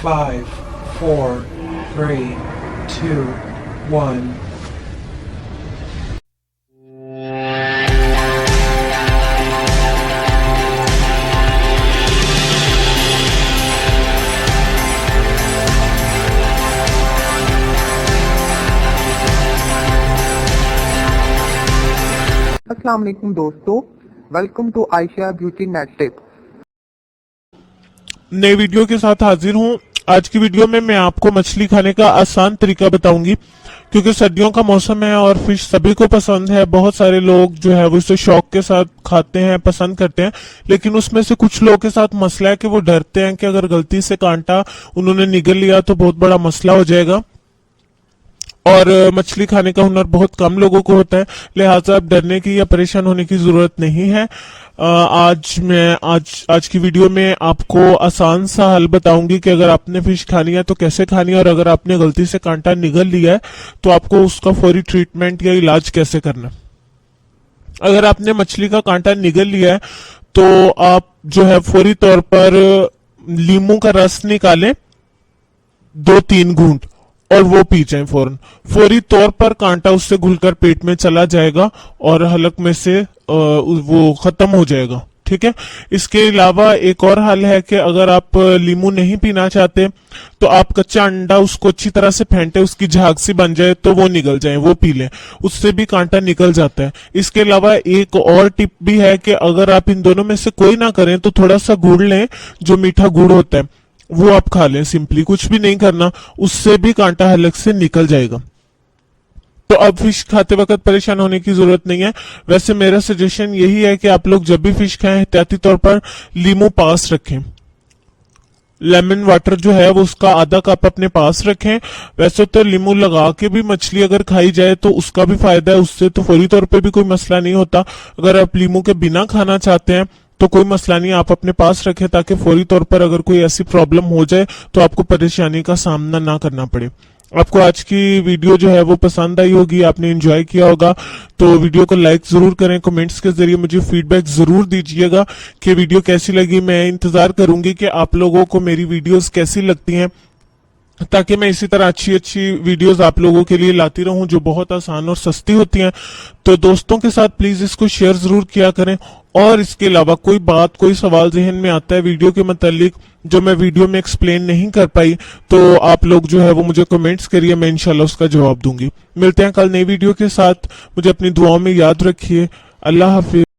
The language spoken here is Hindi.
5, 4, 3, 2, 1. अस्सलाम वालेकुम दोस्तों, welcome to Ayesha beauty net tip. नई वीडियो के साथ हाजिर हूं। आज की वीडियो में मैं आपको मछली खाने का आसान तरीका बताऊंगी, क्योंकि सर्दियों का मौसम है और फिश सभी को पसंद है। बहुत सारे लोग जो है वो इसे शौक के साथ खाते हैं, पसंद करते हैं, लेकिन उसमें से कुछ लोगों के साथ मसला है कि वो डरते हैं कि अगर गलती से कांटा उन्होंने निगल लिया तो बहुत बड़ा मसला हो जाएगा। और मछली खाने का हुनर बहुत कम लोगों को होता है, लिहाजा अब डरने की या परेशान होने की जरूरत नहीं है। आज की वीडियो में आपको आसान सा हल बताऊंगी कि अगर आपने फिश खानी है तो कैसे खानी है, और अगर आपने गलती से कांटा निगल लिया है तो आपको उसका फौरी ट्रीटमेंट या इलाज कैसे करना है। अगर आपने मछली का कांटा निगल लिया है तो आप जो है फौरी तौर पर लीमू का रस निकालें 2-3 घूंट और वो पी जाएं फौरन। फौरी तौर पर कांटा उससे घुलकर पेट में चला जाएगा और हलक में से वो खत्म हो जाएगा। ठीक है। इसके अलावा एक और हल है कि अगर आप लीमू नहीं पीना चाहते तो आप कच्चा अंडा उसको अच्छी तरह से फेंटे, उसकी झाग सी बन जाए तो वो निकल जाए, वो पी लें, उससे भी कांटा निकल जाता है। इसके अलावा एक और टिप भी है कि अगर आप इन दोनों में से कोई ना करें तो थोड़ा सा गुड़ लें, जो मीठा गुड़ होता है वो आप खा लें। सिंपली कुछ भी नहीं करना, उससे भी कांटा हलक से निकल जाएगा। तो अब फिश खाते वक्त परेशान होने की जरूरत नहीं है। वैसे मेरा सजेशन यही है कि आप लोग जब भी फिश खाएं एहतियाती तौर पर लीमू पास रखें। लेमन वाटर जो है वो उसका आधा कप अपने पास रखें। वैसे तो लीमू लगा के भी मछली अगर खाई जाए तो उसका भी फायदा है, उससे तो फौरी तौर पे भी कोई मसला नहीं होता। अगर आप लीमू के बिना खाना चाहते हैं तो कोई मसला नहीं, आप अपने पास रखें ताकि फौरी तौर पर अगर कोई ऐसी प्रॉब्लम हो जाए तो आपको परेशानी का सामना ना करना पड़े। आपको आज की वीडियो जो है वो पसंद आई होगी, आपने एंजॉय किया होगा, तो वीडियो को लाइक जरूर करें। कमेंट्स के जरिए मुझे फीडबैक जरूर दीजिएगा कि वीडियो कैसी लगी। मैं इंतजार करूंगी कि आप लोगों को मेरी वीडियोस कैसी लगती हैं, ताकि मैं इसी तरह अच्छी अच्छी वीडियोस आप लोगों के लिए लाती रहूं जो बहुत आसान और सस्ती होती हैं। तो दोस्तों के साथ प्लीज इसको शेयर जरूर किया करें। और इसके अलावा कोई बात, कोई सवाल जहन में आता है वीडियो के मुतालिक जो मैं वीडियो में एक्सप्लेन नहीं कर पाई, तो आप लोग जो है वो मुझे कमेंट्स करिए, मैं इंशाल्लाह उसका जवाब दूंगी। मिलते हैं कल नई वीडियो के साथ। मुझे अपनी दुआओं में याद रखिए। अल्लाह हाफिज।